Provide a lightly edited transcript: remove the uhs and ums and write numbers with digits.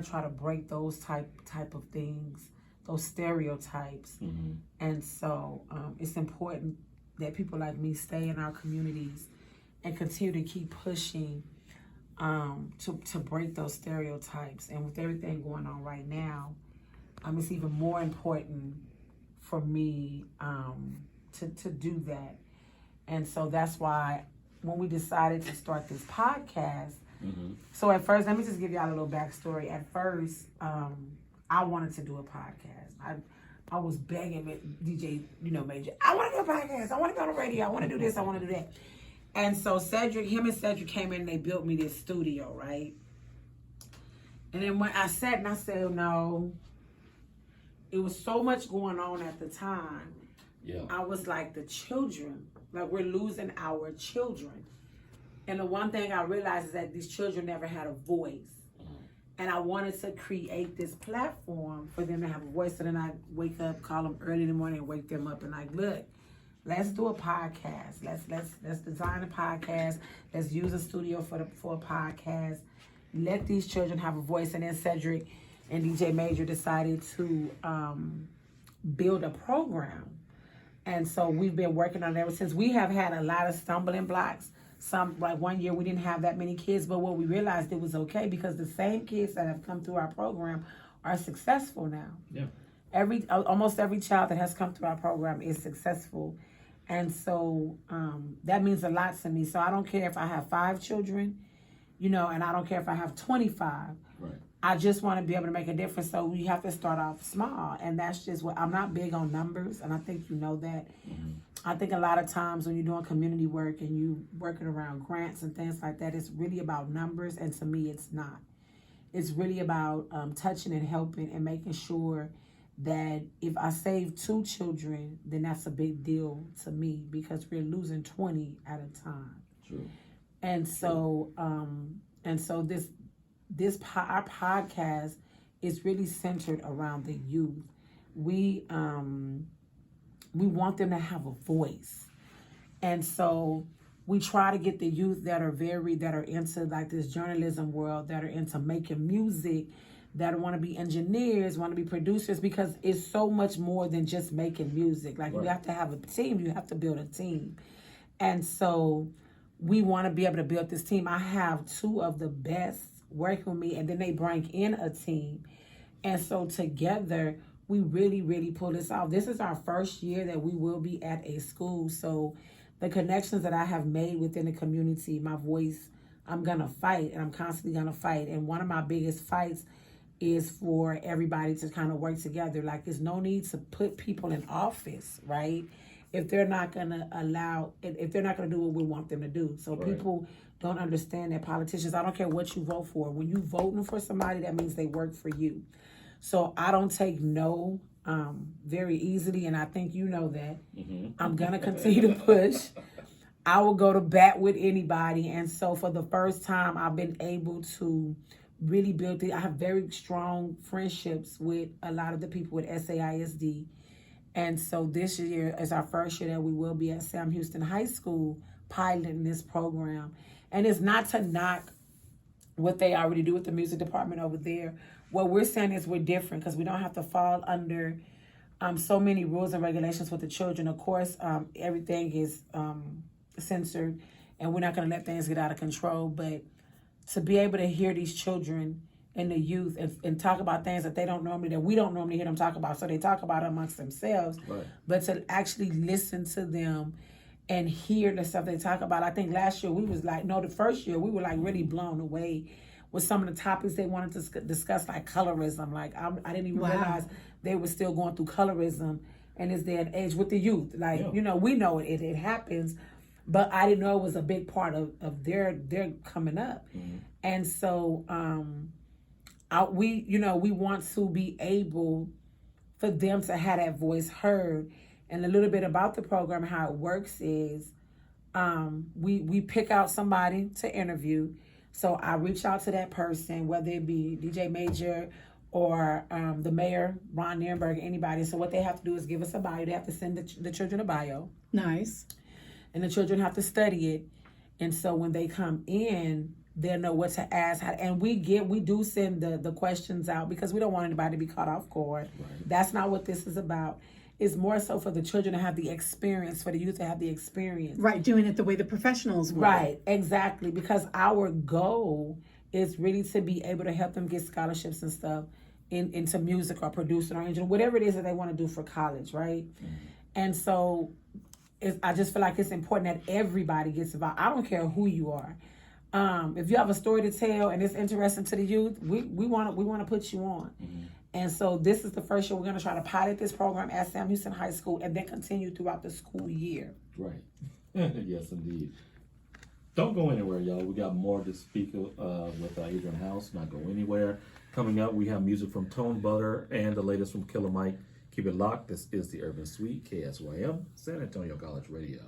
try to break those type of things, those stereotypes. And so it's important that people like me stay in our communities and continue to keep pushing to break those stereotypes. And with everything going on right now, it's even more important for me to do that. And so that's why when we decided to start this podcast, so at first, let me just give y'all a little backstory. At first, I wanted to do a podcast. I was begging DJ, Major, I want to do a podcast. I want to go on the radio. I want to do this. I want to do that. And so him and Cedric came in and they built me this studio, right? And then when I sat and I said, no, it was so much going on at the time. Yeah. I was like, the children, like we're losing our children. And the one thing I realized is that these children never had a voice. And I wanted to create this platform for them to have a voice. So then I wake up, call them early in the morning and wake them up and like, look, let's do a podcast. Let's design a podcast. Let's use a studio for a podcast. Let these children have a voice. And then Cedric and DJ Major decided to build a program. And so we've been working on it ever since. We have had a lot of stumbling blocks. Like 1 year we didn't have that many kids, but what we realized it was okay because the same kids that have come through our program are successful now. Yeah. Almost every child that has come through our program is successful. And so that means a lot to me. So I don't care if I have 5 children, and I don't care if I have 25. Right. I just want to be able to make a difference. So we have to start off small. And that's just what I'm not big on numbers. And I think you know that. I think a lot of times when you're doing community work and you working around grants and things like that, it's really about numbers. And to me, it's not. It's really about touching and helping and making sure that if I save 2 children, then that's a big deal to me because we're losing 20 at a time. True. And so, our podcast is really centered around the youth. We want them to have a voice. And so we try to get the youth that are into like this journalism world, that are into making music, that want to be engineers, want to be producers, because it's so much more than just making music. Like, right. You have to have a team. You have to build a team. And so we want to be able to build this team. I have 2 of the best working with me, and then they bring in a team. And so together, we really, really pull this off. This is our first year that we will be at a school. So the connections that I have made within the community, my voice, I'm going to fight, and I'm constantly going to fight. And one of my biggest fights is for everybody to kind of work together. Like, there's no need to put people in office, right? If they're not going to do what we want them to do. So right. People don't understand that politicians, I don't care what you vote for. When you voting for somebody, that means they work for you. So I don't take no very easily, and I think you know that. I'm going to continue to push. I will go to bat with anybody. And so for the first time, I've been able to really build I have very strong friendships with a lot of the people with SAISD. And so this year is our first year that we will be at Sam Houston High School piloting this program. And it's not to knock what they already do with the music department over there. What we're saying is we're different because we don't have to fall under so many rules and regulations with the children. Of course, everything is censored, and we're not going to let things get out of control. But to be able to hear these children and the youth and talk about things that we don't normally hear them talk about. So they talk about it amongst themselves. Right. But to actually listen to them and hear the stuff they talk about. I think last year the first year we were like really blown away with some of the topics they wanted to discuss, like colorism. Like I didn't even realize they were still going through colorism in this day and age with the youth. Like, we know it happens, but I didn't know it was a big part of their coming up. Mm-hmm. And so we want to be able for them to have that voice heard. And a little bit about the program, how it works is we pick out somebody to interview. So I reach out to that person, whether it be DJ Major or the mayor, Ron Nirenberg, anybody. So what they have to do is give us a bio. They have to send the children a bio. Nice. And the children have to study it. And so when they come in, they'll know what to ask. And we do send the questions out because we don't want anybody to be caught off guard. Right. That's not what this is about. It's more so for the children to have the experience, for the youth to have the experience. Right, doing it the way the professionals would. Right, exactly. Because our goal is really to be able to help them get scholarships and stuff into music or producing or engineering, whatever it is that they want to do for college, right? Mm-hmm. And so I just feel like it's important that everybody gets involved. I don't care who you are. If you have a story to tell and it's interesting to the youth, we want to put you on. Mm-hmm. And so this is the first year we're going to try to pilot this program at Sam Houston High School and then continue throughout the school year. Right. Yes, indeed. Don't go anywhere, y'all. We got more to speak with Adrianne House. Not go anywhere. Coming up, we have music from Tone Butter and the latest from Killer Mike. Keep it locked. This is the Urban Suite, KSYM, San Antonio College Radio.